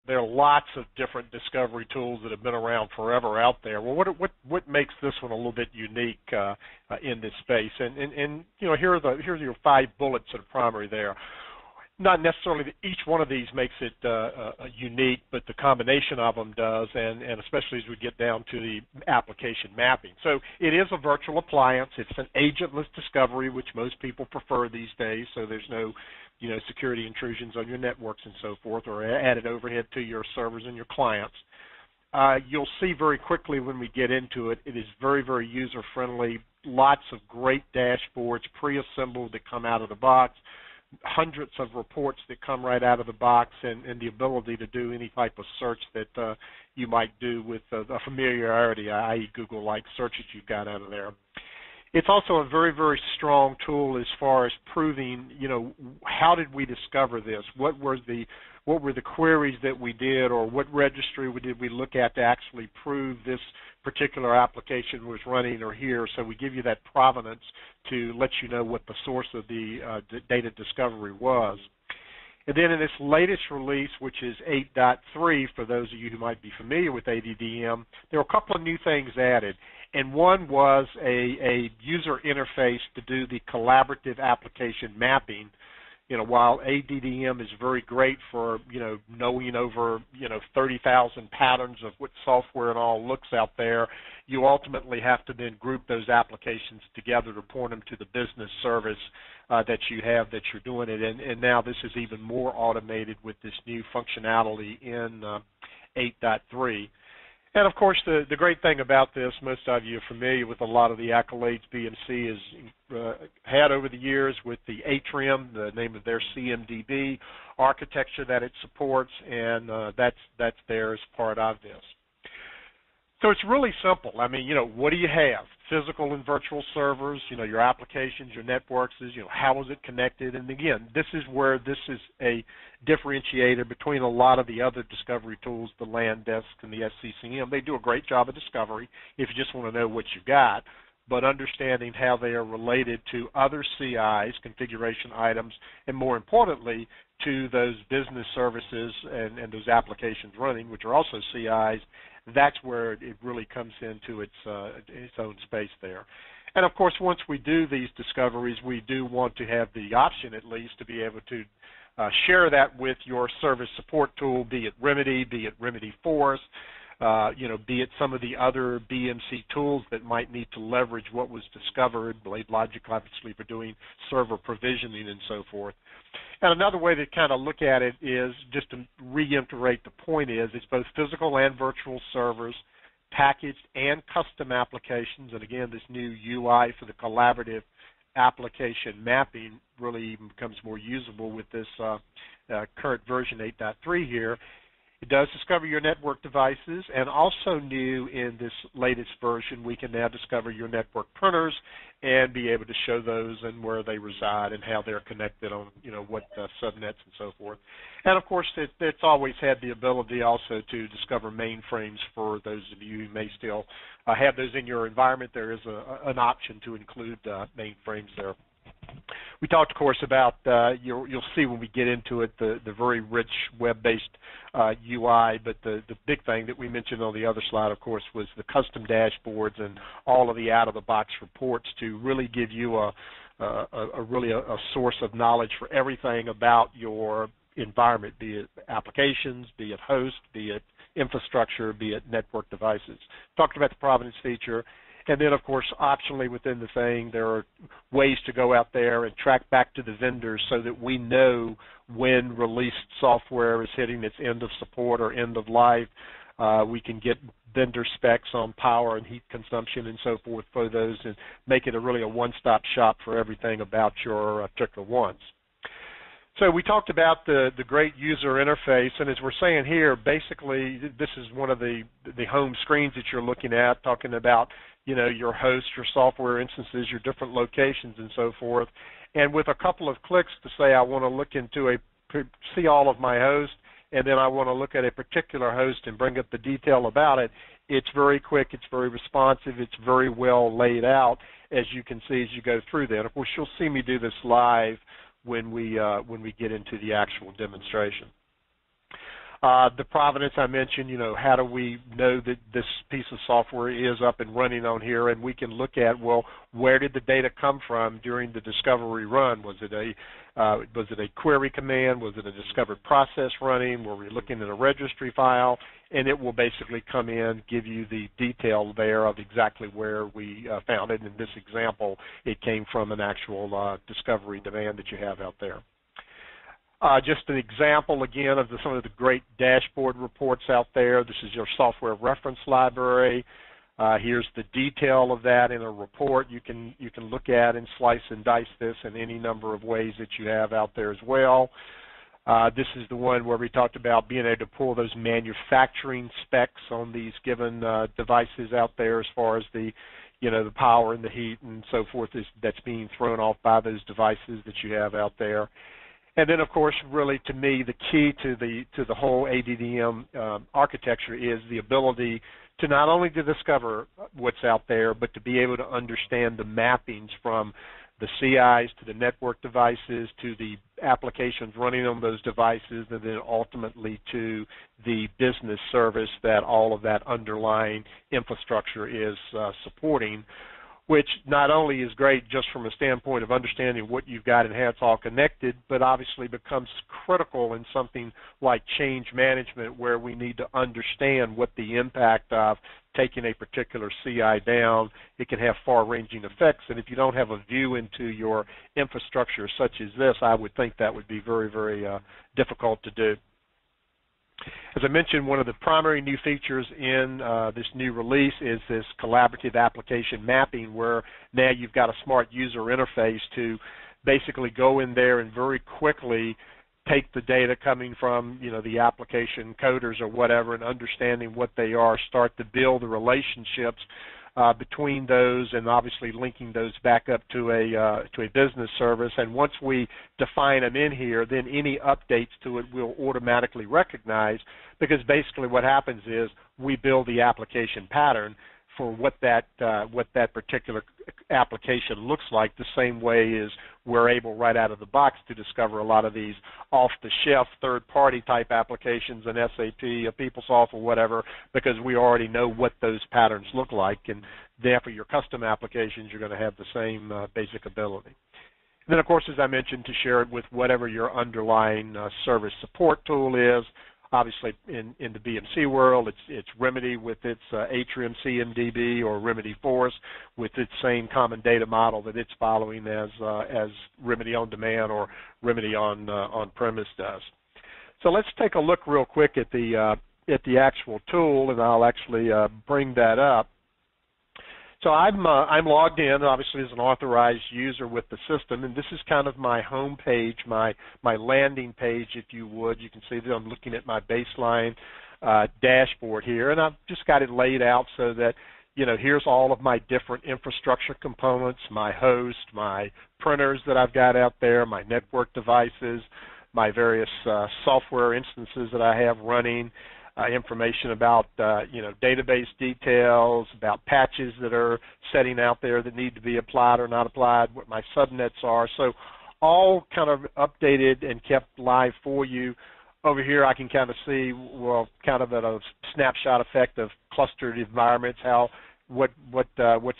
there are lots of different discovery tools that have been around forever out there. Well, what makes this one a little bit unique in this space? And you know, here are your 5 bullets that are primary there. Not necessarily that each one of these makes it unique, but the combination of them does, and especially as we get down to the application mapping. So it is a virtual appliance. It's an agentless discovery, which most people prefer these days, so there's no security intrusions on your networks and so forth, or added overhead to your servers and your clients. You'll see very quickly when we get into it, it is very, very user-friendly, lots of great dashboards pre-assembled that come out of the box, hundreds of reports that come right out of the box, and the ability to do any type of search that you might do with a familiarity, i.e. Google-like searches you've got out of there. It's also a very, very strong tool as far as proving, how did we discover this? What were the queries that we did, or what registry did we look at to actually prove this particular application was running or here? So we give you that provenance to let you know what the source of the data discovery was. And then in this latest release, which is 8.3, for those of you who might be familiar with ADDM, there are a couple of new things added. And one was a user interface to do the collaborative application mapping. While ADDM is very great for, knowing over, 30,000 patterns of what software and all looks out there, you ultimately have to then group those applications together to point them to the business service that you have that you're doing it. And now this is even more automated with this new functionality in 8.3. And, of course, the great thing about this, most of you are familiar with a lot of the accolades BMC has had over the years with the Atrium, the name of their CMDB architecture that it supports, and that's there as part of this. So it's really simple. I mean, what do you have? Physical and virtual servers, your applications, your networks, how is it connected? And again, this is where this is a differentiator between a lot of the other discovery tools, the LANDesk and the SCCM. They do a great job of discovery if you just want to know what you've got, but understanding how they are related to other CIs, configuration items, and more importantly, to those business services and those applications running, which are also CIs. That's where it really comes into its own space there. And, of course, once we do these discoveries, we do want to have the option, at least, to be able to share that with your service support tool, be it Remedy Force, be it some of the other BMC tools that might need to leverage what was discovered, Blade Logic, obviously, for doing server provisioning and so forth. And another way to kind of look at it is, just to reiterate the point is, it's both physical and virtual servers, packaged and custom applications, and again, this new UI for the collaborative application mapping really even becomes more usable with this current version 8.3 here. It does discover your network devices, and also new in this latest version, we can now discover your network printers and be able to show those and where they reside and how they're connected on, what subnets and so forth. And, of course, it's always had the ability also to discover mainframes for those of you who may still have those in your environment. There is an option to include mainframes there. We talked, of course, about, you'll see when we get into it, the very rich web-based UI, but the big thing that we mentioned on the other slide, of course, was the custom dashboards and all of the out-of-the-box reports to really give you a source of knowledge for everything about your environment, be it applications, be it host, be it infrastructure, be it network devices. Talked about the provenance feature. And then, of course, optionally within the thing, there are ways to go out there and track back to the vendors so that we know when released software is hitting its end of support or end of life. We can get vendor specs on power and heat consumption and so forth for those, and make it really a one-stop shop for everything about your particular wants. So we talked about the great user interface, and as we're saying here, basically this is one of the home screens that you're looking at, talking about your host, your software instances, your different locations and so forth. And with a couple of clicks to say I want to look into see all of my hosts, and then I want to look at a particular host and bring up the detail about it, it's very quick, it's very responsive, it's very well laid out, as you can see as you go through that. Of course, you'll see me do this live when we get into the actual demonstration. The provenance I mentioned, how do we know that this piece of software is up and running on here? And we can look at, well, where did the data come from during the discovery run? Was it a query command? Was it a discovered process running? Were we looking at a registry file? And it will basically come in, give you the detail there of exactly where we found it. In this example, it came from an actual discovery demand that you have out there. Just an example, again, of some of the great dashboard reports out there. This is your software reference library. Here's the detail of that in a report. You can look at and slice and dice this in any number of ways that you have out there as well. This is the one where we talked about being able to pull those manufacturing specs on these given devices out there as far as the the power and the heat and so forth that's being thrown off by those devices that you have out there. And then, of course, really to me, the key to the whole ADDM architecture is the ability to not only to discover what's out there, but to be able to understand the mappings from the CIs to the network devices to the applications running on those devices, and then ultimately to the business service that all of that underlying infrastructure is supporting, which not only is great just from a standpoint of understanding what you've got and how it's all connected, but obviously becomes critical in something like change management, where we need to understand what the impact of taking a particular CI down. It can have far-ranging effects, and if you don't have a view into your infrastructure such as this, I would think that would be very, very difficult to do. As I mentioned, one of the primary new features in this new release is this collaborative application mapping, where now you've got a smart user interface to basically go in there and very quickly take the data coming from the application coders or whatever, and understanding what they are, start to build the relationships between those, and obviously linking those back up to a business service. And once we define them in here, then any updates to it will automatically recognize, because basically what happens is we build the application pattern for what that particular application looks like, the same way as we're able right out of the box to discover a lot of these off-the-shelf third-party type applications in SAP, a PeopleSoft, or whatever, because we already know what those patterns look like, and therefore your custom applications, you're going to have the same basic ability. And then, of course, as I mentioned, to share it with whatever your underlying service support tool is. Obviously, in the BMC world, it's Remedy with its Atrium CMDB, or Remedy Force with its same common data model that it's following as Remedy on Demand or Remedy on premise does. So let's take a look real quick at the actual tool, and I'll actually bring that up. So I'm logged in, obviously, as an authorized user with the system, and this is kind of my home page, my landing page, if you would. You can see that I'm looking at my baseline dashboard here, and I've just got it laid out so that, here's all of my different infrastructure components, my host, my printers that I've got out there, my network devices, my various software instances that I have running, information about database details, about patches that are setting out there that need to be applied or not applied, what my subnets are. So all kind of updated and kept live for you. Over here I can kind of see, well, kind of at a snapshot effect of clustered environments, what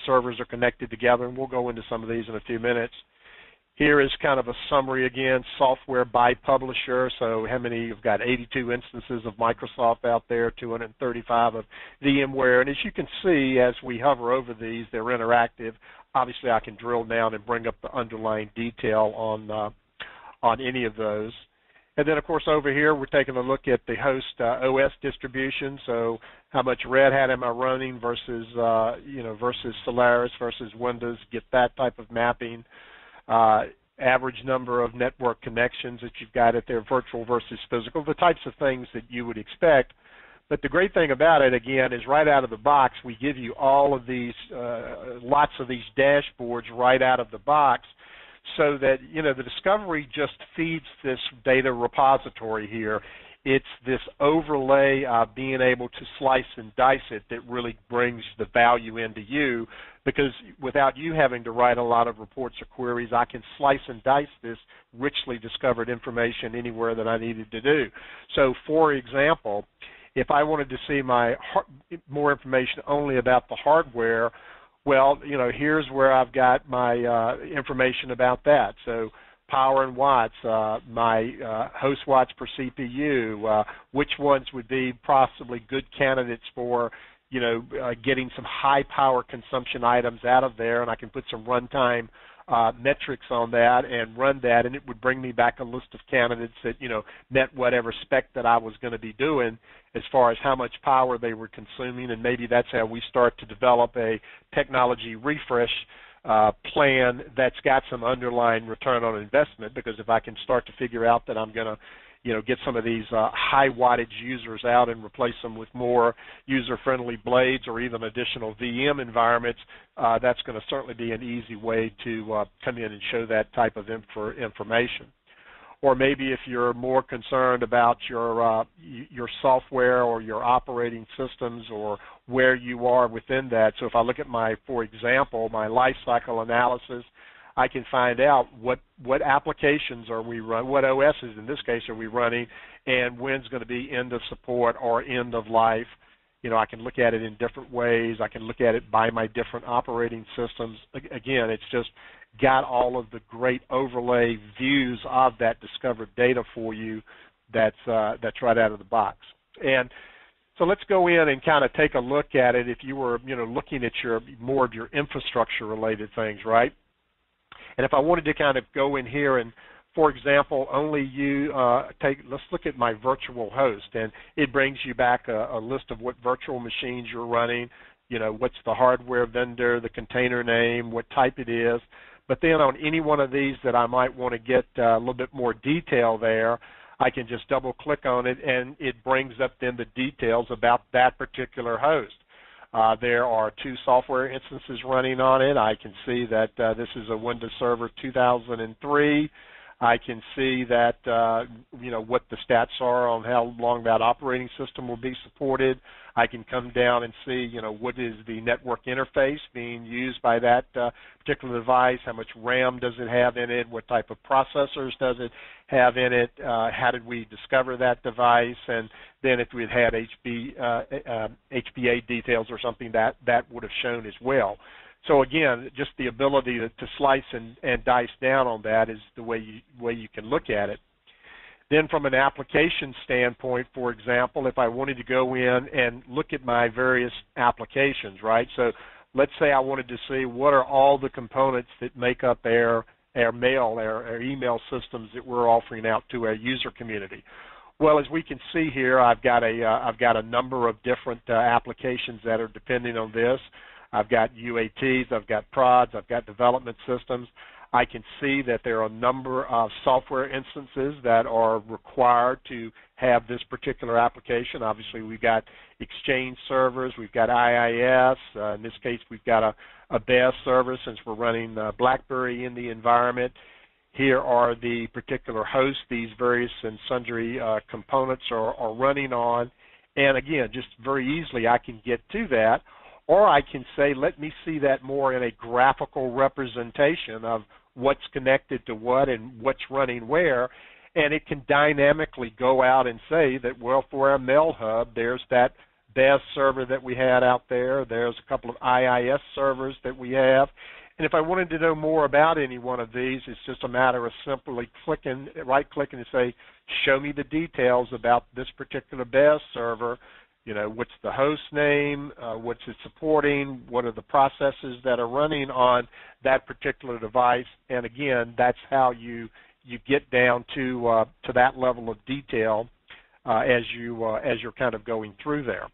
servers are connected together, and we'll go into some of these in a few minutes. Here is kind of a summary again, software by publisher. So how many, you've got 82 instances of Microsoft out there, 235 of VMware. And as you can see, as we hover over these, they're interactive. Obviously, I can drill down and bring up the underlying detail on any of those. And then, of course, over here, we're taking a look at the host OS distribution. So how much Red Hat am I running versus, versus Solaris versus Windows, get that type of mapping. Average number of network connections that you've got at there, virtual versus physical, the types of things that you would expect. But the great thing about it, again, is right out of the box, we give you all of these, lots of these dashboards right out of the box, so that, the discovery just feeds this data repository here. It's this overlay, being able to slice and dice it, that really brings the value into you, because without you having to write a lot of reports or queries, I can slice and dice this richly discovered information anywhere that I needed to do. So, for example, if I wanted to see more information only about the hardware, well, here's where I've got my information about that. So, power and watts, my host watts per CPU, which ones would be possibly good candidates for, getting some high power consumption items out of there, and I can put some runtime metrics on that and run that, and it would bring me back a list of candidates that, met whatever spec that I was going to be doing as far as how much power they were consuming, and maybe that's how we start to develop a technology refresh plan that's got some underlying return on investment, because if I can start to figure out that I'm going to, get some of these high wattage users out and replace them with more user-friendly blades or even additional VM environments, that's going to certainly be an easy way to come in and show that type of information. Or maybe if you're more concerned about your software or your operating systems or where you are within that. So if I look at for example, my lifecycle analysis, I can find out what applications are we running, what OSs in this case are we running, and when's going to be end of support or end of life. I can look at it in different ways. I can look at it by my different operating systems. Again, it's just got all of the great overlay views of that discovered data for you that's right out of the box. And so let's go in and kind of take a look at it if you were, looking at more of your infrastructure-related things, right? And if I wanted to kind of go in here and, for example, let's look at my virtual host, and it brings you back a list of what virtual machines you're running, what's the hardware vendor, the container name, what type it is. But then on any one of these that I might want to get a little bit more detail there, I can just double-click on it, and it brings up then the details about that particular host. There are 2 software instances running on it. I can see that this is a Windows Server 2003. I can see that, what the stats are on how long that operating system will be supported. I can come down and see, what is the network interface being used by that particular device, how much RAM does it have in it, what type of processors does it have in it, how did we discover that device, and then if we had HBA details or something, that would have shown as well. So again, just the ability to slice and dice down on that is the way you can look at it. Then from an application standpoint, for example, if I wanted to go in and look at my various applications, right? So let's say I wanted to see what are all the components that make up our email systems that we're offering out to our user community. Well, as we can see here, I've got a number of different applications that are depending on this. I've got UATs, I've got prods, I've got development systems. I can see that there are a number of software instances that are required to have this particular application. Obviously, we've got Exchange servers, we've got IIS. In this case, we've got a BAS server since we're running BlackBerry in the environment. Here are the particular hosts these various and sundry components are running on. And again, just very easily I can get to that. Or I can say, let me see that more in a graphical representation of what's connected to what and what's running where. And it can dynamically go out and say that, well, for our mail hub, there's that BAS server that we had out there. There's a couple of IIS servers that we have. And if I wanted to know more about any one of these, it's just a matter of simply right-clicking and say, show me the details about this particular BAS server. What's the host name, what's it supporting, what are the processes that are running on that particular device, and again, that's how you get down to that level of detail as you're kind of going through there.